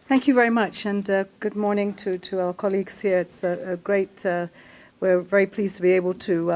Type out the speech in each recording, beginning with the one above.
Thank you very much, and good morning to our colleagues here. It's a great, we're very pleased to be able to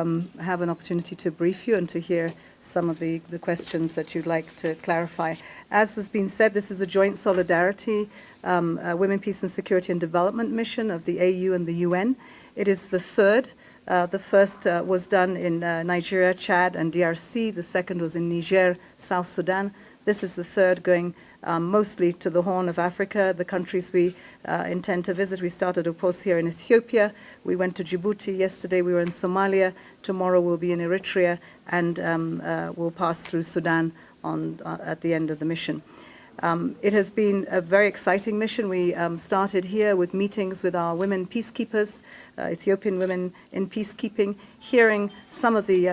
have an opportunity to brief you and to hear some of the questions that you'd like to clarify. As has been said, this is a joint solidarity Women, Peace and Security and Development mission of the AU and the UN. It is the third. The first was done in Nigeria, Chad, and DRC. The second was in Niger, South Sudan. This is the third, going mostly to the Horn of Africa, the countries we intend to visit. We started, of course, here in Ethiopia. We went to Djibouti yesterday. We were in Somalia. Tomorrow we'll be in Eritrea, and we'll pass through Sudan at the end of the mission. It has been a very exciting mission. We started here with meetings with our women peacekeepers, Ethiopian women in peacekeeping, hearing some of the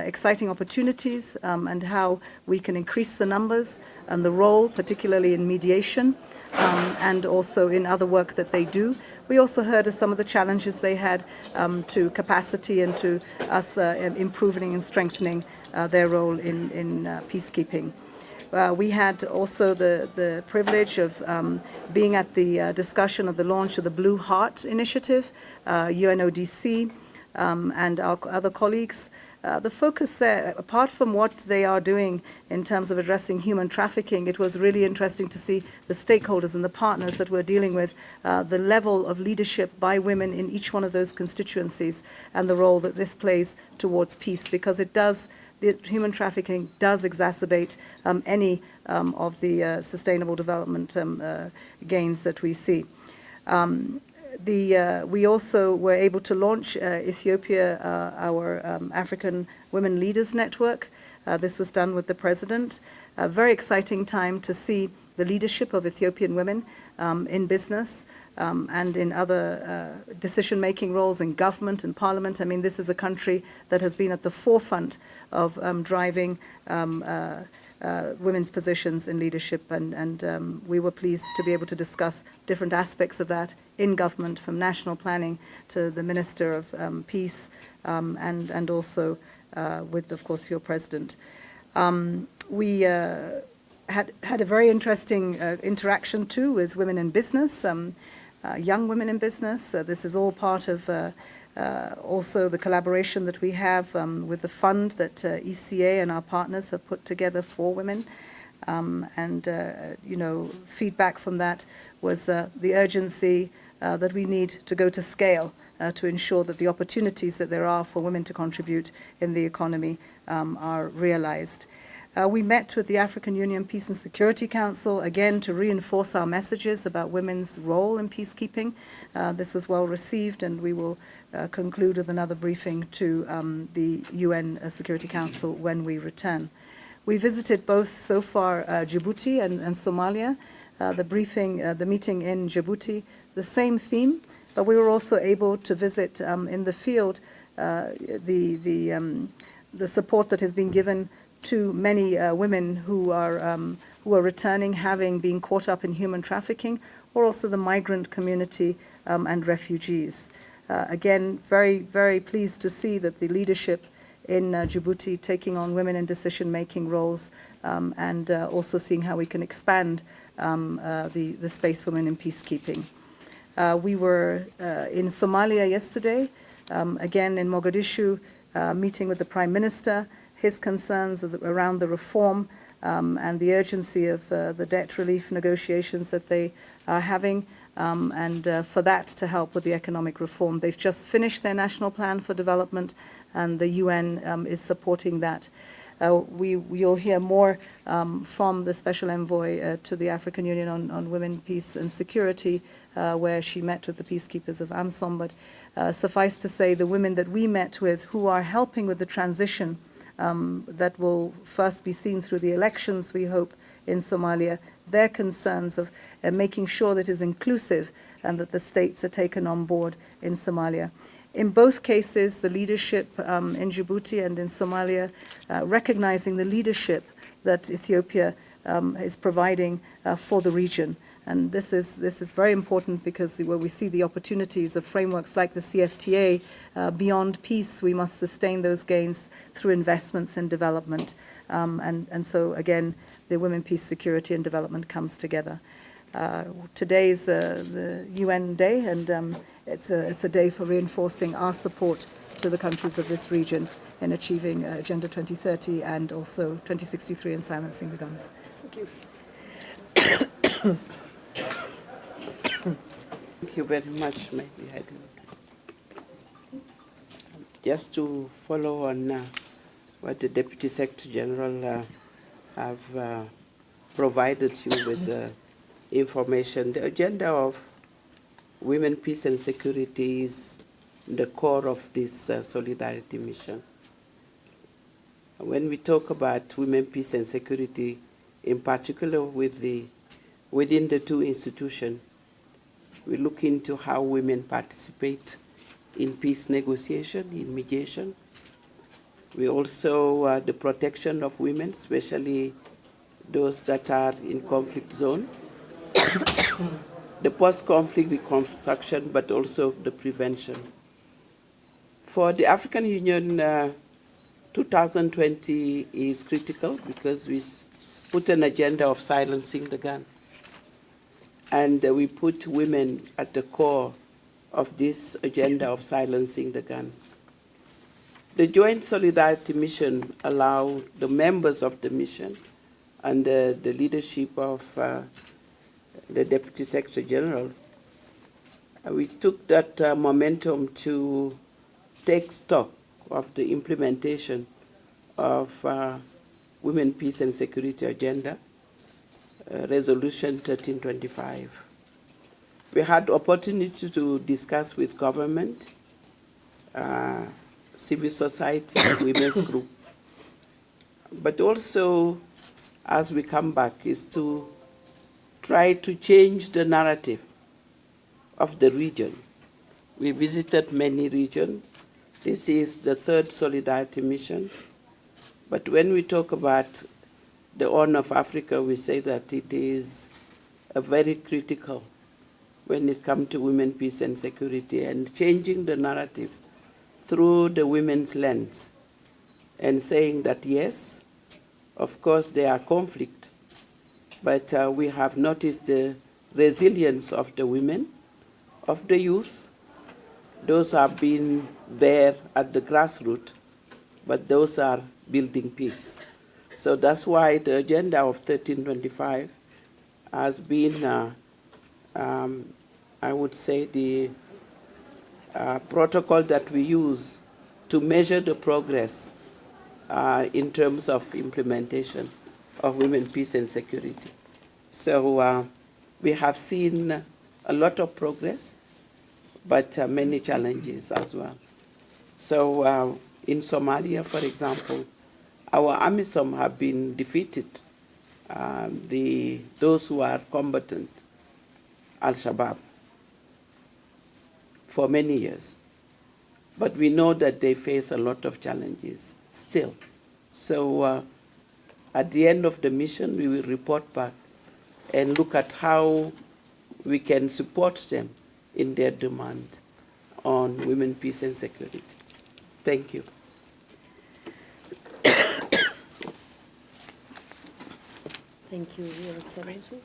exciting opportunities and how we can increase the numbers and the role, particularly in mediation and also in other work that they do. We also heard of some of the challenges they had to capacity and to us improving and strengthening their role in peacekeeping. We had also the privilege of being at the discussion of the launch of the Blue Heart Initiative, UNODC, and our other colleagues. The focus there, apart from what they are doing in terms of addressing human trafficking, it was really interesting to see the stakeholders and the partners that we're dealing with, the level of leadership by women in each one of those constituencies and the role that this plays towards peace, because it does. The human trafficking does exacerbate any of the sustainable development gains that we see. We also were able to launch Ethiopia, our African Women Leaders Network. This was done with the president. A very exciting time to see the leadership of Ethiopian women in business and in other decision-making roles in government and parliament. I mean, this is a country that has been at the forefront of driving women's positions in leadership, and we were pleased to be able to discuss different aspects of that in government, from national planning to the Minister of Peace, and also with, of course, your president. We had a very interesting interaction too with women in business, young women in business. This is all part of also the collaboration that we have with the fund that ECA and our partners have put together for women. Feedback from that was the urgency that we need to go to scale to ensure that the opportunities that there are for women to contribute in the economy are realized. We met with the African Union Peace and Security Council, again, to reinforce our messages about women's role in peacekeeping. This was well received, and we will conclude with another briefing to the UN Security Council when we return. We visited both so far Djibouti and Somalia. The meeting in Djibouti, the same theme, but we were also able to visit in the field the support that has been given to many women who are returning, having been caught up in human trafficking, or also the migrant community and refugees. Again, very, very pleased to see that the leadership in Djibouti taking on women in decision-making roles, and also seeing how we can expand the space for women in peacekeeping. We were in Somalia yesterday, again in Mogadishu, meeting with the Prime Minister, his concerns around the reform and the urgency of the debt relief negotiations that they are having, and for that to help with the economic reform. They've just finished their national plan for development, and the UN is supporting that. You'll hear more from the Special Envoy to the African Union on Women, Peace and Security, where she met with the peacekeepers of AMSOM. But suffice to say, the women that we met with who are helping with the transition that will first be seen through the elections, we hope, in Somalia, their concerns of making sure that it is inclusive and that the states are taken on board in Somalia. In both cases, the leadership in Djibouti and in Somalia, recognizing the leadership that Ethiopia is providing for the region. And this is very important, because where we see the opportunities of frameworks like the CFTA, beyond peace, we must sustain those gains through investments in development. And so, again, the Women, Peace, Security and Development comes together. Today is the UN Day, and it's a day for reinforcing our support to the countries of this region in achieving Agenda 2030 and also 2063 and silencing the guns. Thank you. Thank you very much, maybe I didn't. Just to follow on what the Deputy Secretary General have provided you with information, the agenda of women, peace and security is the core of this solidarity mission. When we talk about women, peace and security, in particular within the two institutions, we look into how women participate in peace negotiation, in mediation. We also, the protection of women, especially those that are in conflict zone, the post-conflict reconstruction, but also the prevention. For the African Union, 2020 is critical because we put an agenda of silencing the gun. And we put women at the core of this agenda of silencing the gun. The Joint Solidarity Mission allowed the members of the mission under the leadership of the Deputy Secretary General, we took that momentum to take stock of the implementation of Women, Peace and Security Agenda, Resolution 1325. We had opportunity to discuss with government, civil society, women's group, but also as we come back is to try to change the narrative of the region. We visited many regions. This is the third Solidarity Mission. But when we talk about the Horn of Africa, we say that it is a very critical when it comes to women, peace and security, and changing the narrative through the women's lens and saying that yes, of course there are conflicts, but we have noticed the resilience of the women, of the youth. Those have been there at the grassroots, but those are building peace. So that's why the agenda of 1325 has been, I would say, the protocol that we use to measure the progress in terms of implementation of women, peace and security. So we have seen a lot of progress, but many challenges as well. So in Somalia, for example, our AMISOM have been defeated, those who are combatant, Al-Shabaab, for many years. But we know that they face a lot of challenges still. So at the end of the mission, we will report back and look at how we can support them in their demand on women, peace and security. Thank you. Thank you, Your Excellencies.